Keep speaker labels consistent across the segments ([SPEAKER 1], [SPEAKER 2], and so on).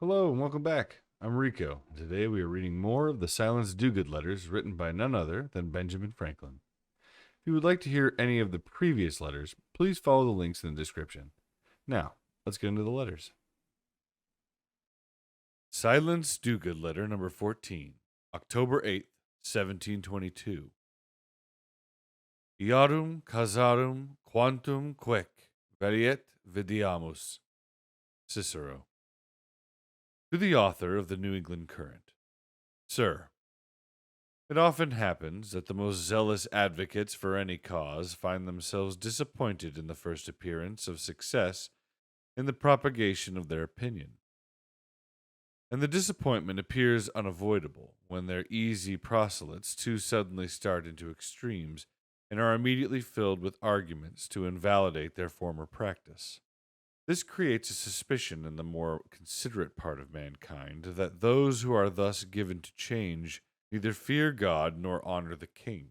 [SPEAKER 1] Hello and welcome back. I'm Rico. Today we are reading more of the Silence Dogood letters written by none other than Benjamin Franklin. If you would like to hear any of the previous letters, please follow the links in the description. Now, let's get into the letters. Silence Dogood letter number 14, October 8th, 1722. Iarum casarum quantum quec variet vidiamus. Cicero. To the author of the New England Current. Sir, it often happens that the most zealous advocates for any cause find themselves disappointed in the first appearance of success in the propagation of their opinion. And the disappointment appears unavoidable when their easy proselytes too suddenly start into extremes and are immediately filled with arguments to invalidate their former practice. This creates a suspicion in the more considerate part of mankind that those who are thus given to change neither fear God nor honor the king.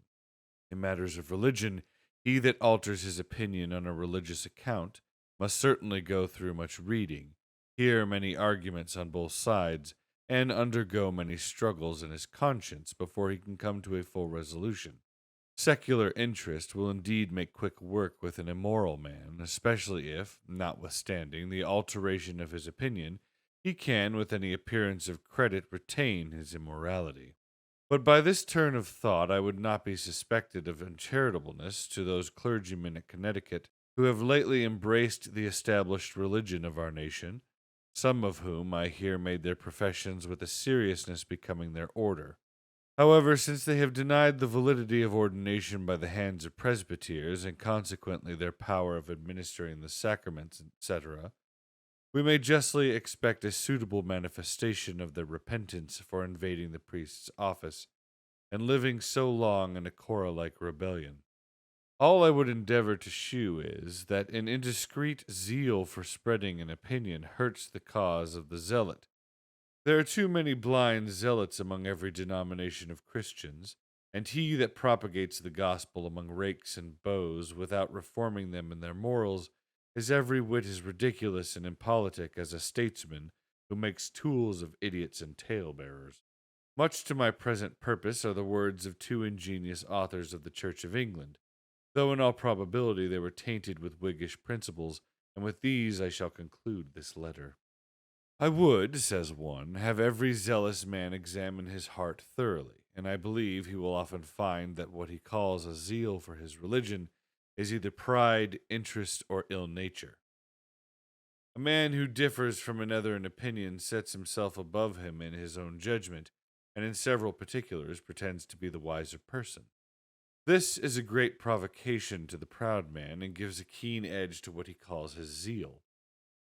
[SPEAKER 1] In matters of religion, he that alters his opinion on a religious account must certainly go through much reading, hear many arguments on both sides, and undergo many struggles in his conscience before he can come to a full resolution. Secular interest will indeed make quick work with an immoral man, especially if, notwithstanding the alteration of his opinion, he can, with any appearance of credit, retain his immorality. But by this turn of thought, I would not be suspected of uncharitableness to those clergymen at Connecticut who have lately embraced the established religion of our nation, some of whom I hear made their professions with a seriousness becoming their order. However, since they have denied the validity of ordination by the hands of presbyters, and consequently their power of administering the sacraments, etc., we may justly expect a suitable manifestation of their repentance for invading the priest's office and living so long in a Korah-like rebellion. All I would endeavor to shew is that an indiscreet zeal for spreading an opinion hurts the cause of the zealot. There are too many blind zealots among every denomination of Christians, and he that propagates the gospel among rakes and beaux without reforming them in their morals is every whit as ridiculous and impolitic as a statesman who makes tools of idiots and talebearers. Much to my present purpose are the words of two ingenious authors of the Church of England, though in all probability they were tainted with Whiggish principles, and with these I shall conclude this letter. I would, says one, have every zealous man examine his heart thoroughly, and I believe he will often find that what he calls a zeal for his religion is either pride, interest, or ill nature. A man who differs from another in opinion sets himself above him in his own judgment, and in several particulars pretends to be the wiser person. This is a great provocation to the proud man, and gives a keen edge to what he calls his zeal.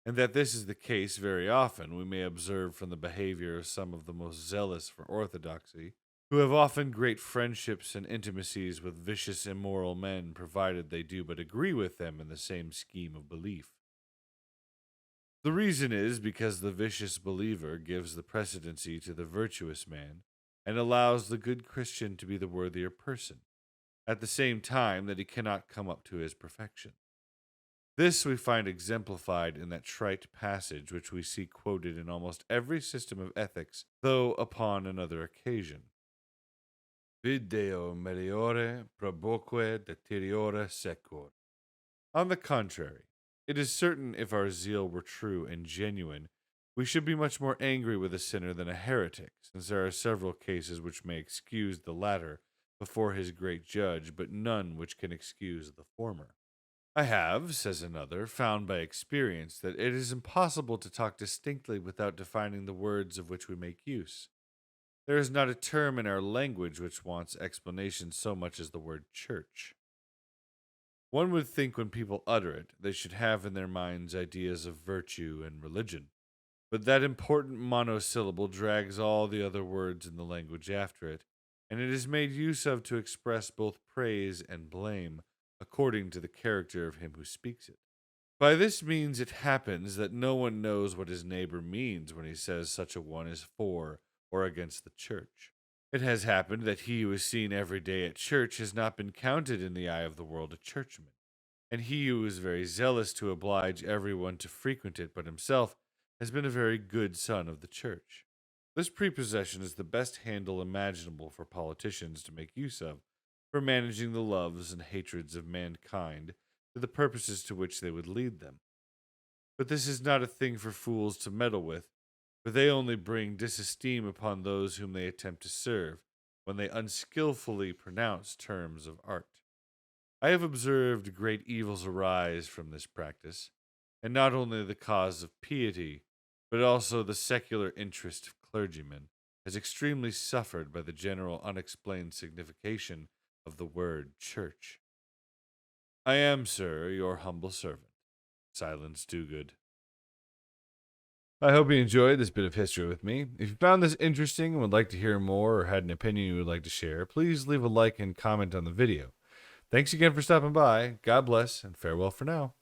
[SPEAKER 1] And that this is the case very often we may observe from the behavior of some of the most zealous for orthodoxy, who have often great friendships and intimacies with vicious immoral men, provided they do but agree with them in the same scheme of belief. The reason is because the vicious believer gives the precedency to the virtuous man, and allows the good Christian to be the worthier person, at the same time that he cannot come up to his perfection. This we find exemplified in that trite passage which we see quoted in almost every system of ethics, though upon another occasion. Video meliore proboque deteriore secur. On the contrary, it is certain if our zeal were true and genuine, we should be much more angry with a sinner than a heretic, since there are several cases which may excuse the latter before his great judge, but none which can excuse the former. I have, says another, found by experience that it is impossible to talk distinctly without defining the words of which we make use. There is not a term in our language which wants explanation so much as the word church. One would think when people utter it, they should have in their minds ideas of virtue and religion. But that important monosyllable drags all the other words in the language after it, and it is made use of to express both praise and blame, according to the character of him who speaks it. By this means it happens that no one knows what his neighbor means when he says such a one is for or against the church. It has happened that he who is seen every day at church has not been counted in the eye of the world a churchman, and he who is very zealous to oblige everyone to frequent it but himself has been a very good son of the church. This prepossession is the best handle imaginable for politicians to make use of for managing the loves and hatreds of mankind to the purposes to which they would lead them. But this is not a thing for fools to meddle with, for they only bring disesteem upon those whom they attempt to serve when they unskilfully pronounce terms of art. I have observed great evils arise from this practice, and not only the cause of piety, but also the secular interest of clergymen has extremely suffered by the general unexplained signification of the word church. I am, sir, your humble servant, Silence Dogood. I hope you enjoyed this bit of history with me. If you found this interesting and would like to hear more or had an opinion you would like to share, please leave a like and comment on the video. Thanks again for stopping by. God bless and farewell for now.